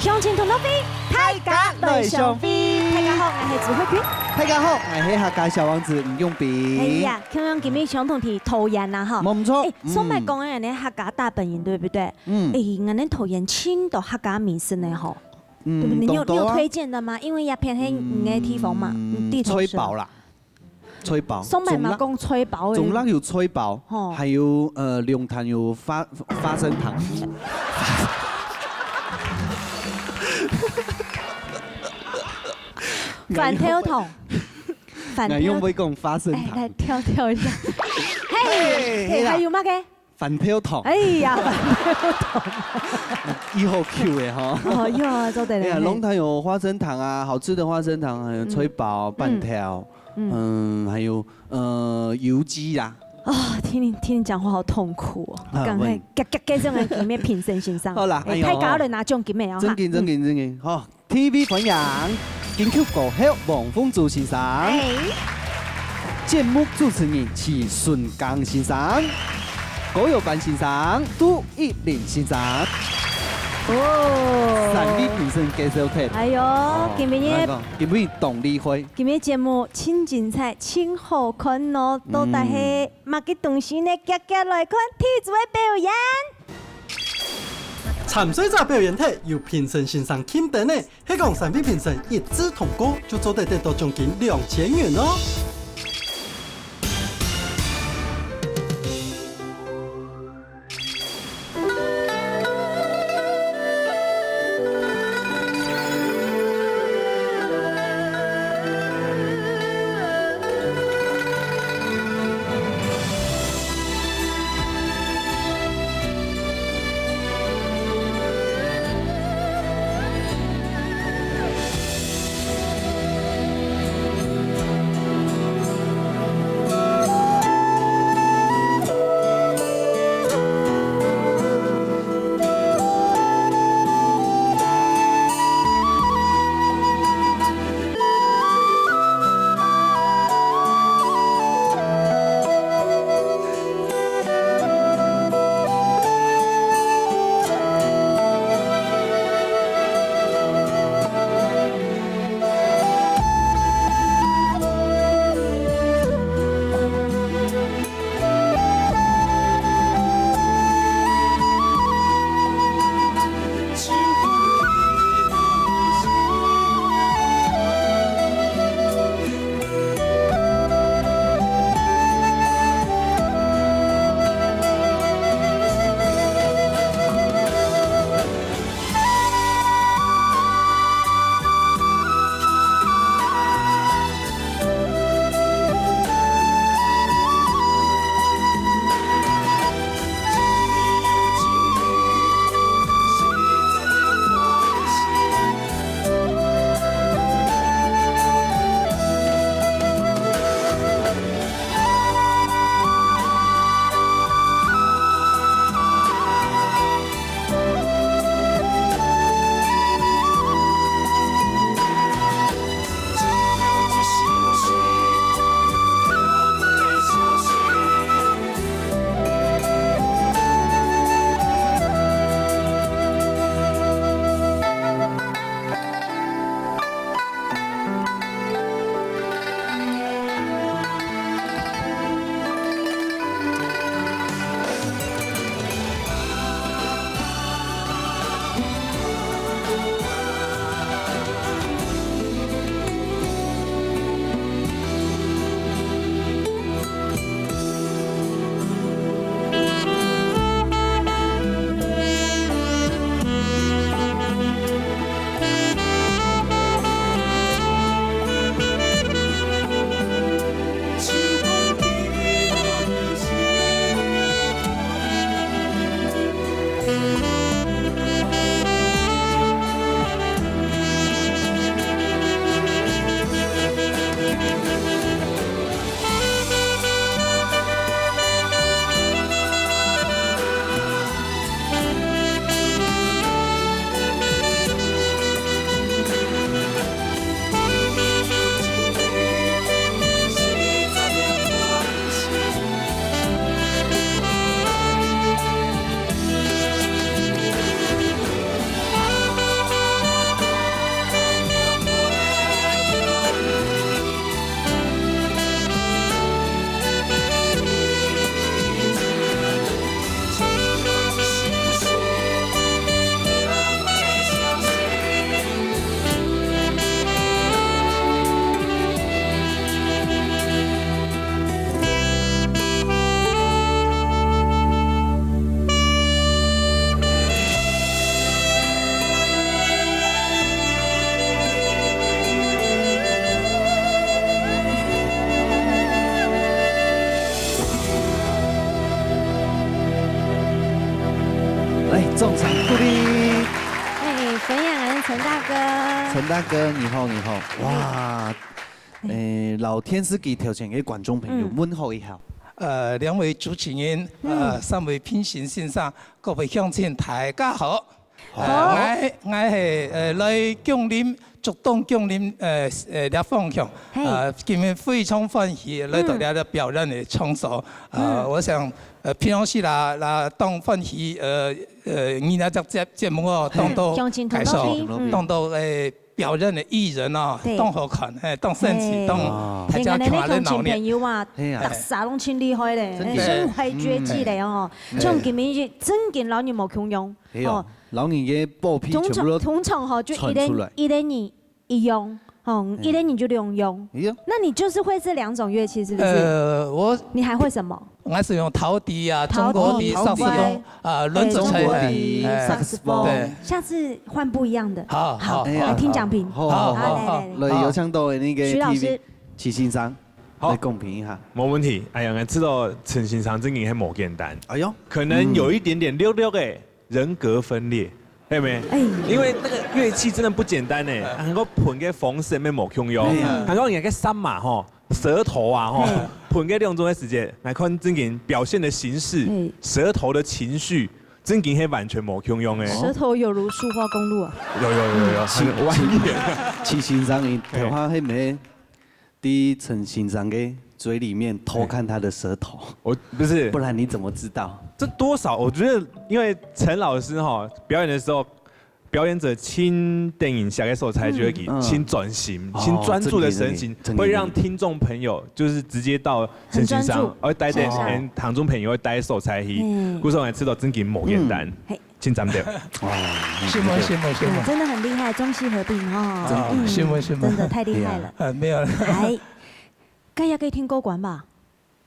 向前同乐飞，大家来相飞。大家好，我係朱慧娟。大家好，我係客家小王子吳永斌。哎呀，剛剛今日相同題討厭啦哈。冇錯。上擺講嘅人哋客家大本營，對不對？嗯。哎，我哋討厭青島客家美食呢，吼。對不對？你有推薦的嗎？因為也偏喺你嘅地方嘛，地頭蛇。吹爆啦，吹爆。上擺嘛講吹爆嘅。中辣有吹爆，還有龍潭有花生糖。飯條糖，我用會講花生糖。來跳一下。嘿，還有乜嘅？飯條糖。哎呀，飯條糖。以後 Q 嘅哈。哦，以後做得嚟。龍潭有花生糖啊，好吃的花生糖，還有吹爆、飯條，還有油雞啦。啊，聽你講話好痛苦哦，講係夾種嘅叫咩評審先生？好啦，太搞了拿獎金咩啊？真勁，好 TV 歡迎金曲歌后王鳳珠先生，節目主持人齊順剛先生，歌友班先生杜奕霖先生。哦，3位評審介紹題。哎呦，今日動力會，今日節目真精彩，真好看哦！到底係乜嘅東西呢？夾來看體組嘅表演。參賽者表演體由評審先生欽定呢，係講3位評審一致通過，就做得到獎金2000元哦。中场鼓励。哎，分享人陈大哥。陈大哥，你好，你好，哇，老天师给条件给观众朋友问候一下。两位主持人，三位平行线上各位乡亲，大家好。我係來江林竹東江林啲方向，今日非常歡喜來到呢個表演嘅場所。我想平常時啦當歡喜你那隻節目哦，當到介紹，當到表演嘅藝人啊，當好看，當神奇，當大家看得鬧朋友啊，特啥攏真厲害咧，身懷絕技咧哦，像今日真見老年冇窮用哦。老年嘅爆皮全部都通常哈就一类你一用，一类你就两用。那你就是会这2种乐器是不是？你还会什么？我是用陶笛啊，中国笛、萨克斯风轮着吹。萨克斯风。对，下次换不一样的。好，来听讲评。好，来有唱到的那个徐老师，齐先生，来公平一下。冇問題。哎呀，我知道陳先生真係冇簡單。哎呦，可能有一點點溜嘅。人格分裂，係咪？因為那個樂器真的不簡單呢，能夠盤嘅風聲咩冇用用，能夠人嘅心嘛吼，舌頭啊吼，盤嘅兩種嘅時間來看真件表現的形式，舌頭的情緒，真件係完全冇用用嘅。舌頭有如蘇花公路啊！有，很蜿蜒。齊先生，你頭下係咪啲陳先生嘅嘴裡面偷看他的舌頭？我不是，不然你怎麼知道？這多少？我覺得，因為陳老師哈表演的時候，表演者親電影下嘅時候才覺得親專心、親專注的神情，會讓聽眾朋友就是直接到陳先生，而帶啲聽眾朋友會帶手才去，故事我知道真嘅冇簡單，請站掉。哇，羨慕，真的很厲害，中西合璧哦，羨慕，真的太厲害了。沒有。該也可以聽過關吧？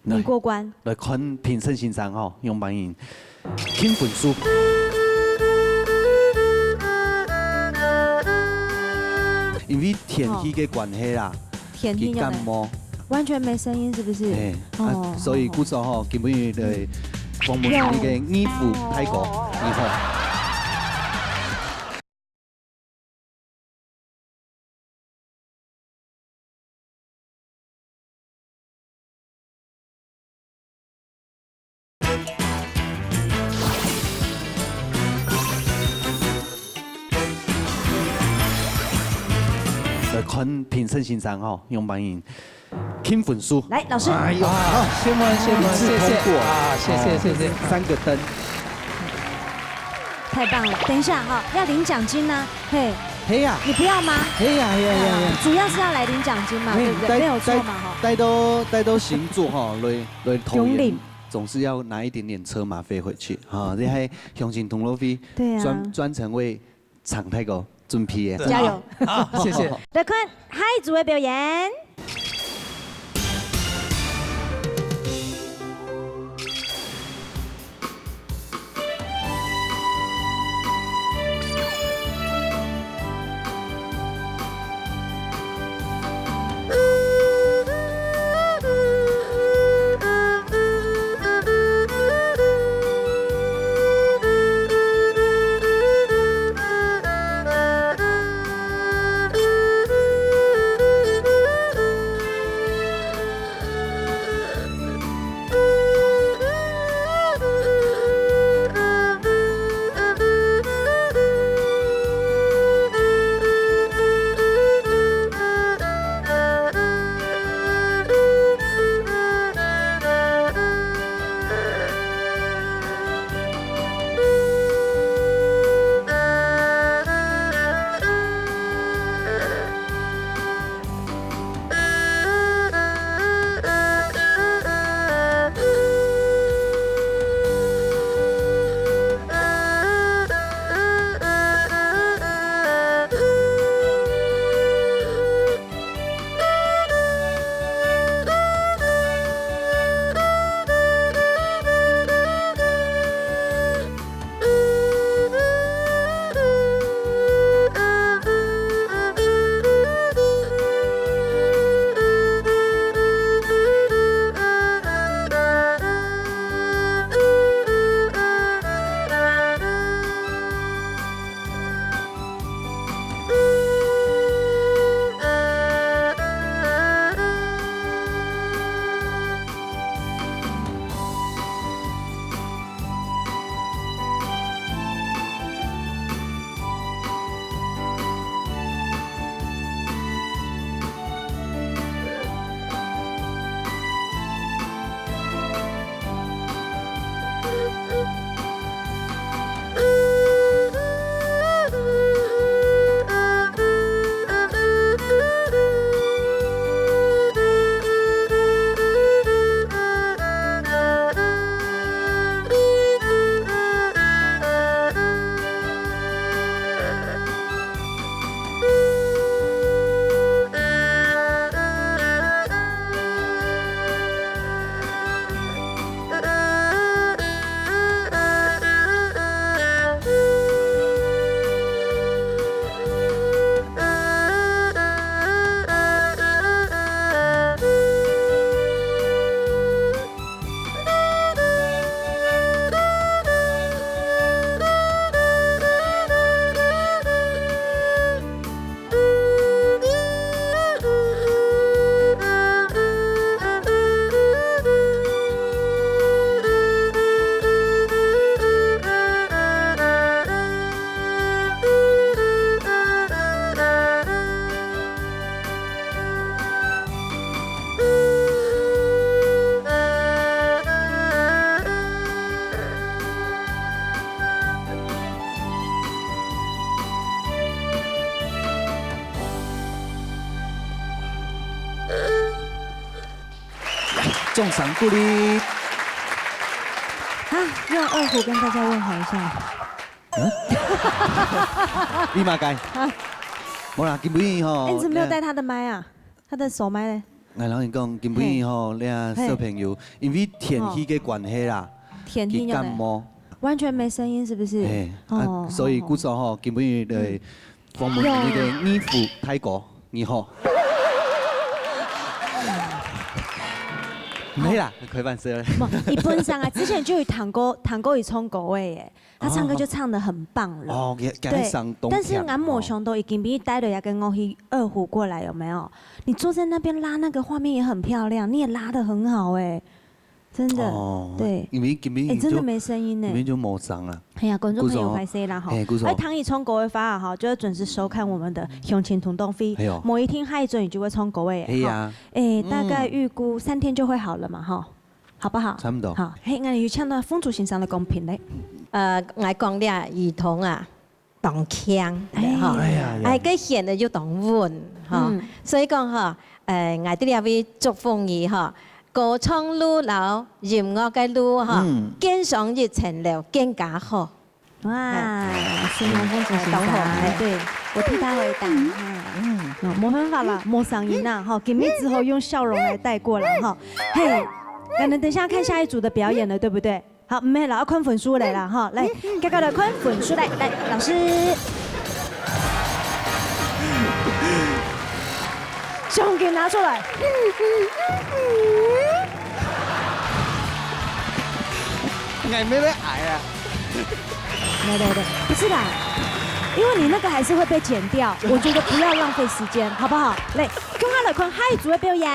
你過關。來看評審先生吼，用扮演傾分數。因為天氣嘅關係啦，天氣感冒，完全沒聲音，是不是？所以故說吼，基本上嚟訪問你嘅衣服太過，以後。看評審先生吼，用扮演傾分數。來，老師。哎呦，羨慕，謝謝啊，謝謝。3個燈，太棒了！等一下哈，要領獎金呢？嘿呀，你不要嗎？嘿呀，主要是要來領獎金嘛，對不對？沒有錯嘛哈。帶到新竹哈，來投演，總是要拿一點點車馬費回去哈。你係鄉親同樂費，專程為長太哥準備的。加油！好，謝謝。來看下一組的表演。重赏鼓励。啊，用二胡跟大家问候一下。你嘛该。无啦，根本吼。你怎么没有带他的麦啊？他的手麦嘞？我老人讲，根本吼，你啊小朋友，因为天气嘅关系啦，天气感冒，完全没声音，是不是？哦，所以故说吼，根本的放门那个衣服太高，你好。没啦，开玩笑。一本上啊，之前就有弹过一冲狗味耶，他唱歌就唱得很棒了。哦，对，但是俺某兄都已经比带了要跟我去二胡过来，有没有？你坐在那边拉那个画面也很漂亮，你也拉得很好哎，真的。对，因为根本真的没声音呢，根本就没声了。哎呀，观众朋友拍摄啦哈，哎，唐以冲国位发哈，就要准时收看我们的《雄情同动飞》。某一天嗨准，你就会冲国位。哎呀，大概预估3天就会好了嘛哈，好不好？差不多。好，嘿，我哋要唱到風俗先生嘅公平咧。我講咧兒童啊，當腔嚇，佢顯得要當穩嚇，所以講嚇，我哋呢位祝福佢嚇。歌唱路老，音樂嘅路哈，更上熱情了，更加好。哇，形容風俗先生，對，我替他回答。冇辦法啦，冇嗓音啦，哈，給面之後用笑容來帶過來哈。嘿，我們等下看下一組的表演了，對不對？好，唔係啦，要看分數嚟啦，哈，來，大家來看分數嚟，來，老師。胸給拿出來。俺没得矮啊。对，不是啦，因为你那个还是会被剪掉，我觉得不要浪费时间，好不好？来，跟下來看下一組嘅表演。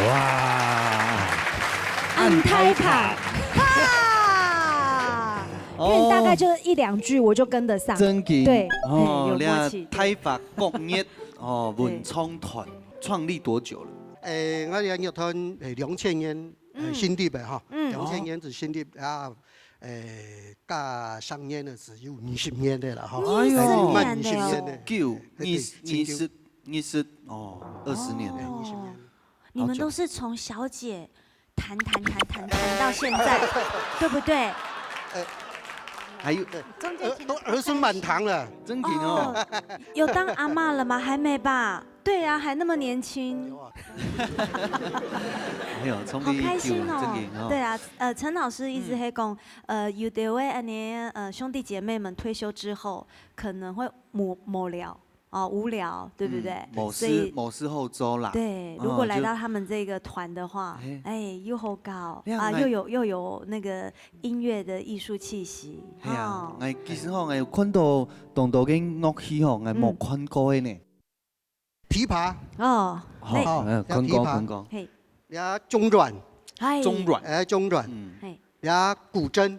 哇，按胎盘，哈，因为大概就是1、2句我就跟得上。真劲。对，哦，有默契。胎发国乐文创团创立多久了？我哋樂團係2000年成立嘅哈，2000年就成立啊，加上年呢是有20年的了哈，哎呦，滿20年的，20年的。你们都是从小姐弹到现在，对不对？还有都兒孫滿堂了，真勁哦！有當阿嬷了嗎？還沒吧？對啊，還那麼年輕。哎呦，好開心哦！對啊，陳老師一直喺講，有的位兄弟姐妹們退休之後可能會無聊。無聊，對不對？某時候周啦。對，如果來到他們這個團的話，又好高啊，又有那個音樂的藝術氣息。係啊，其實我有看到當道嘅樂器我冇看過嘅呢。琵琶看過。呀，中阮，中阮，呀，古箏，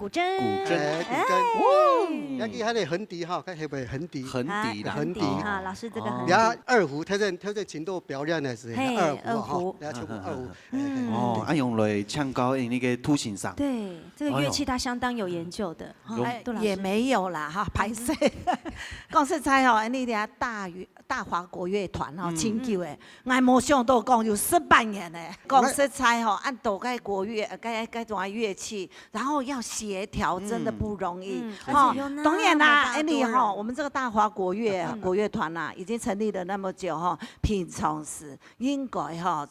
呀，佢喺度橫笛哈，佢係咪橫笛？橫笛哈，老師這個橫笛。呀，二胡，他在琴道表演的時候，二胡哈，呀，唱二胡。用來唱高那個凸琴上。對，這個樂器他相當有研究的。也沒有啦哈，拍攝。講實在吼，你哋大華國樂團吼，清舊誒，我冇想到講有18年誒。講實在吼，按到該國樂該種樂器，然後要協調，真的不容易。哈，當然啦，你哈，我們這個大華國樂團啦，已經成立了那麼久哈，平常時應該哈。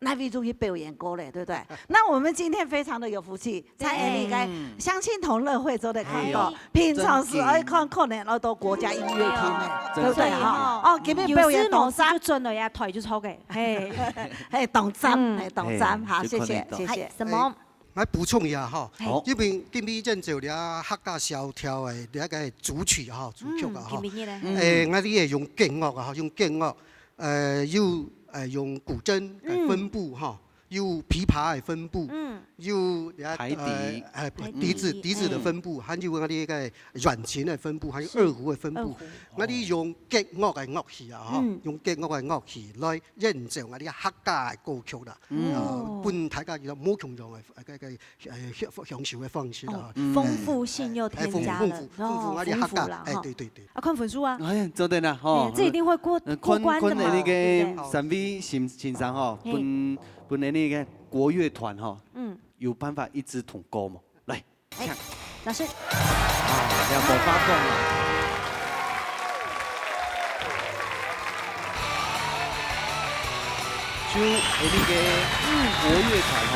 那位就去表演過嘞，對不對？那我們今天非常的有福氣，在你個鄉親同樂會做的看到，平常時愛看可能攞到國家音樂廳呢，對不對？哈，今天表演董三就準了呀，台就抽嘅，係董三，好，謝謝。什麼？我補充一下哈，因為今年真做了客家小調嘅一個主曲哈，主曲啊哈，我哋係用勁樂啊，用勁樂，用古箏嚟分布哈，用琵琶嚟分布，用笛子的分布，還有我哋嘅軟琴嚟分布，還有二胡嘅分布。我哋用擊樂嘅樂器啊，用擊樂嘅樂器來演奏我哋客家嘅歌曲啦。本大家有冇共用嘅享受嘅方式啦。豐富性又添加了，豐富我哋客家，對。看分數啊！做得啦，吼，這一定會過關的嘛。那個三位先生吼，本來那個國樂團吼，有辦法一枝同歌嘛？來，唱。老師。要冇發光啦。就那個國樂團吼，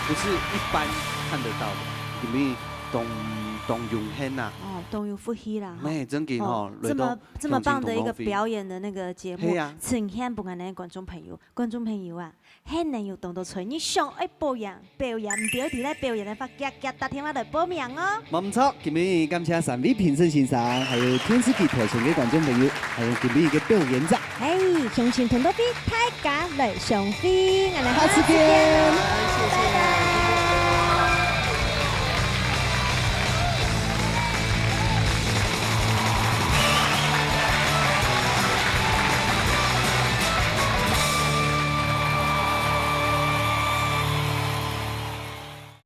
不是一般看得到的，因為動用獻呐。動用呼吸啦，真勁吼！這麼棒的一個表演的那個節目，呈現俾我哋觀眾朋友啊，很能有動到吹，你想愛表演唔對，喺表演嘅話，夾打電話來報名哦。冇錯，今日感謝3位評審先生，還有天使機台上嘅觀眾朋友，還有今日嘅表演者。鄉親同樂飛，大家來相會，我哋下次見，拜拜。